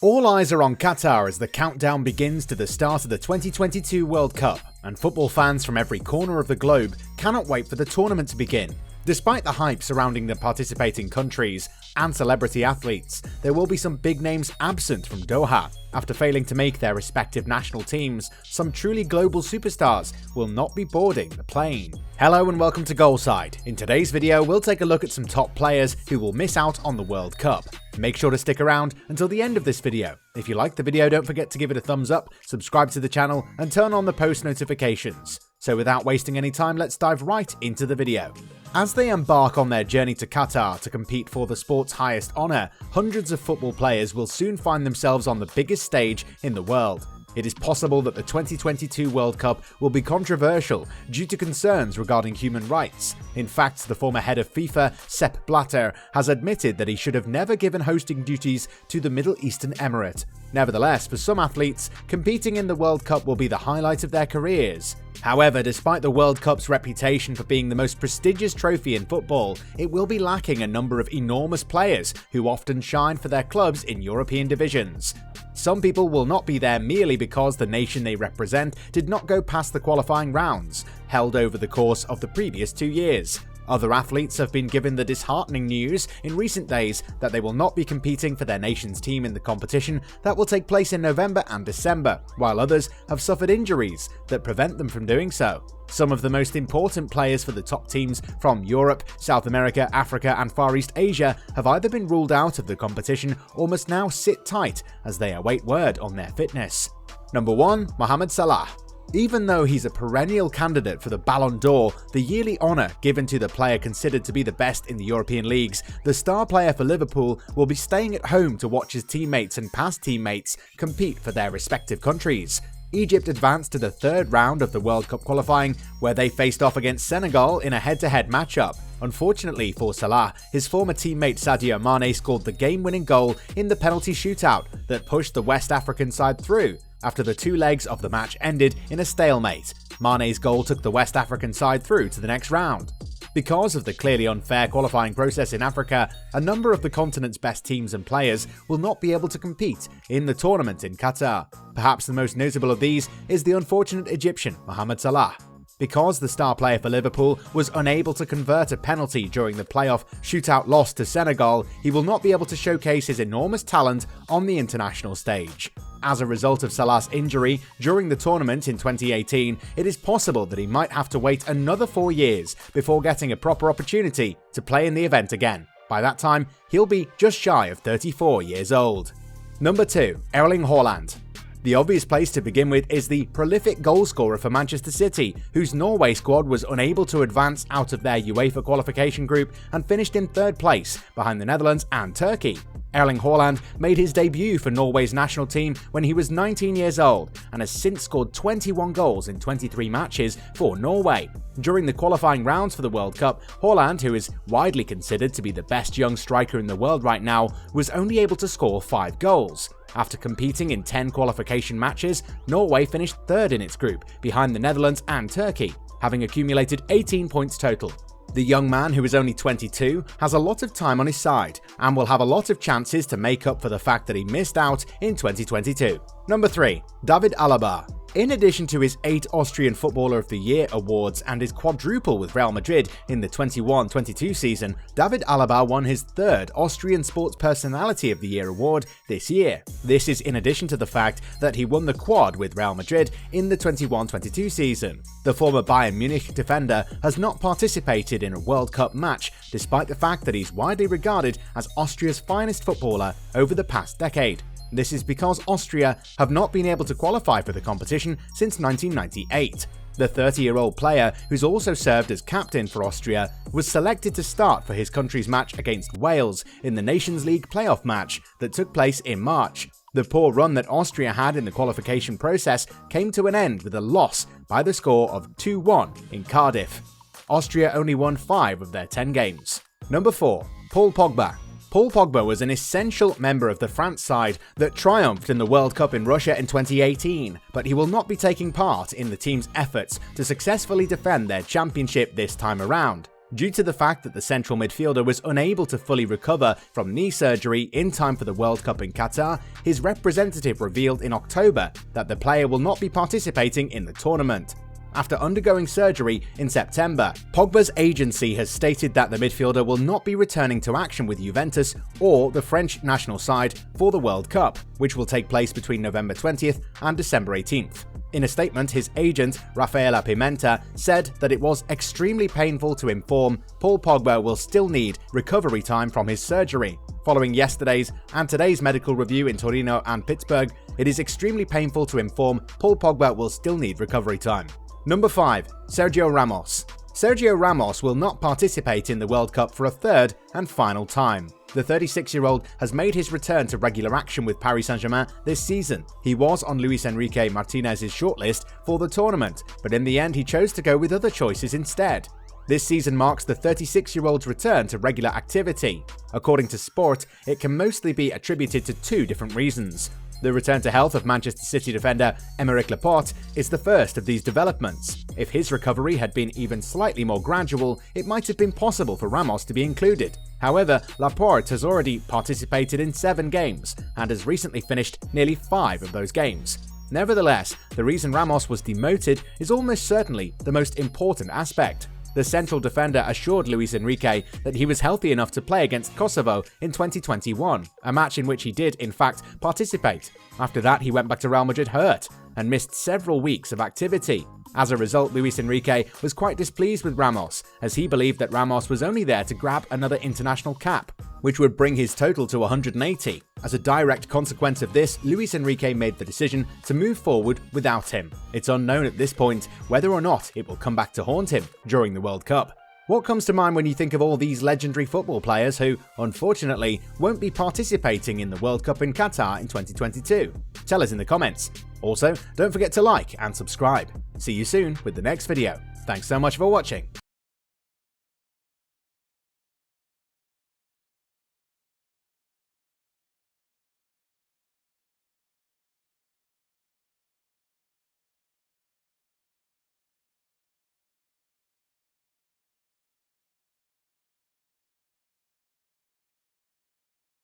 All eyes are on Qatar as the countdown begins to the start of the 2022 World Cup, and football fans from every corner of the globe cannot wait for the tournament to begin. Despite the hype surrounding the participating countries and celebrity athletes, there will be some big names absent from Doha. After failing to make their respective national teams, some truly global superstars will not be boarding the plane. Hello and welcome to Goalside. In today's video, we'll take a look at some top players who will miss out on the World Cup. Make sure to stick around until the end of this video. If you liked the video, don't forget to give it a thumbs up, subscribe to the channel, and turn on the post notifications. So without wasting any time, let's dive right into the video. As they embark on their journey to Qatar to compete for the sport's highest honour, hundreds of football players will soon find themselves on the biggest stage in the world. It is possible that the 2022 World Cup will be controversial due to concerns regarding human rights. In fact, the former head of FIFA, Sepp Blatter, has admitted that he should have never given hosting duties to the Middle Eastern Emirate. Nevertheless, for some athletes, competing in the World Cup will be the highlight of their careers. However, despite the World Cup's reputation for being the most prestigious trophy in football, it will be lacking a number of enormous players who often shine for their clubs in European divisions. Some people will not be there merely because the nation they represent did not go past the qualifying rounds, held over the course of the previous 2 years. Other athletes have been given the disheartening news in recent days that they will not be competing for their nation's team in the competition that will take place in November and December, while others have suffered injuries that prevent them from doing so. Some of the most important players for the top teams from Europe, South America, Africa, and Far East Asia have either been ruled out of the competition or must now sit tight as they await word on their fitness. Number 1. Mohamed Salah. Even though he's a perennial candidate for the Ballon d'Or, the yearly honour given to the player considered to be the best in the European leagues, the star player for Liverpool will be staying at home to watch his teammates and past teammates compete for their respective countries. Egypt advanced to the third round of the World Cup qualifying, where they faced off against Senegal in a head-to-head matchup. Unfortunately for Salah, his former teammate Sadio Mane scored the game-winning goal in the penalty shootout that pushed the West African side through. After the 2 legs of the match ended in a stalemate, Mane's goal took the West African side through to the next round. Because of the clearly unfair qualifying process in Africa, a number of the continent's best teams and players will not be able to compete in the tournament in Qatar. Perhaps the most notable of these is the unfortunate Egyptian Mohamed Salah. Because the star player for Liverpool was unable to convert a penalty during the playoff shootout loss to Senegal, he will not be able to showcase his enormous talent on the international stage. As a result of Salah's injury during the tournament in 2018, it is possible that he might have to wait another 4 years before getting a proper opportunity to play in the event again. By that time, he'll be just shy of 34 years old. Number 2. Erling Holland. The obvious place to begin with is the prolific goalscorer for Manchester City, whose Norway squad was unable to advance out of their UEFA qualification group and finished in 3rd place behind the Netherlands and Turkey. Erling Holland made his debut for Norway's national team when he was 19 years old and has since scored 21 goals in 23 matches for Norway. During the qualifying rounds for the World Cup, Holland, who is widely considered to be the best young striker in the world right now, was only able to score 5 goals. After competing in 10 qualification matches, Norway finished 3rd in its group, behind the Netherlands and Turkey, having accumulated 18 points total. The young man, who is only 22, has a lot of time on his side and will have a lot of chances to make up for the fact that he missed out in 2022. Number 3. David Alaba. In addition to his 8 Austrian Footballer of the Year awards and his quadruple with Real Madrid in the 21-22 season, David Alaba won his 3rd Austrian Sports Personality of the Year award this year. This is in addition to the fact that he won the quad with Real Madrid in the 21-22 season. The former Bayern Munich defender has not participated in a World Cup match, despite the fact that he's widely regarded as Austria's finest footballer over the past decade. This is because Austria have not been able to qualify for the competition since 1998. The 30-year-old player, who's also served as captain for Austria, was selected to start for his country's match against Wales in the Nations League playoff match that took place in March. The poor run that Austria had in the qualification process came to an end with a loss by the score of 2-1 in Cardiff. Austria only won 5 of their 10 games. Number 4. Paul Pogba. Paul Pogba was an essential member of the France side that triumphed in the World Cup in Russia in 2018, but he will not be taking part in the team's efforts to successfully defend their championship this time around. Due to the fact that the central midfielder was unable to fully recover from knee surgery in time for the World Cup in Qatar, his representative revealed in October that the player will not be participating in the tournament. After undergoing surgery in September, Pogba's agency has stated that the midfielder will not be returning to action with Juventus or the French national side for the World Cup, which will take place between November 20th and December 18th. In a statement, his agent, Rafaela Pimenta, said that it was extremely painful to inform Paul Pogba will still need recovery time from his surgery. Following yesterday's and today's medical review in Torino and Pittsburgh, it is extremely painful to inform Paul Pogba will still need recovery time. Number 5. Sergio Ramos. Sergio Ramos will not participate in the World Cup for a third and final time. The 36-year-old has made his return to regular action with Paris Saint-Germain this season. He was on Luis Enrique Martinez's shortlist for the tournament, but in the end he chose to go with other choices instead. This season marks the 36-year-old's return to regular activity. According to Sport, it can mostly be attributed to two different reasons. The return to health of Manchester City defender Aymeric Laporte is the first of these developments. If his recovery had been even slightly more gradual, it might have been possible for Ramos to be included. However, Laporte has already participated in 7 games and has recently finished nearly 5 of those games. Nevertheless, the reason Ramos was demoted is almost certainly the most important aspect. The central defender assured Luis Enrique that he was healthy enough to play against Kosovo in 2021, a match in which he did, in fact, participate. After that, he went back to Real Madrid hurt and missed several weeks of activity. As a result, Luis Enrique was quite displeased with Ramos, as he believed that Ramos was only there to grab another international cap, which would bring his total to 180. As a direct consequence of this, Luis Enrique made the decision to move forward without him. It's unknown at this point whether or not it will come back to haunt him during the World Cup. What comes to mind when you think of all these legendary football players who, unfortunately, won't be participating in the World Cup in Qatar in 2022? Tell us in the comments. Also, don't forget to like and subscribe. See you soon with the next video. Thanks so much for watching.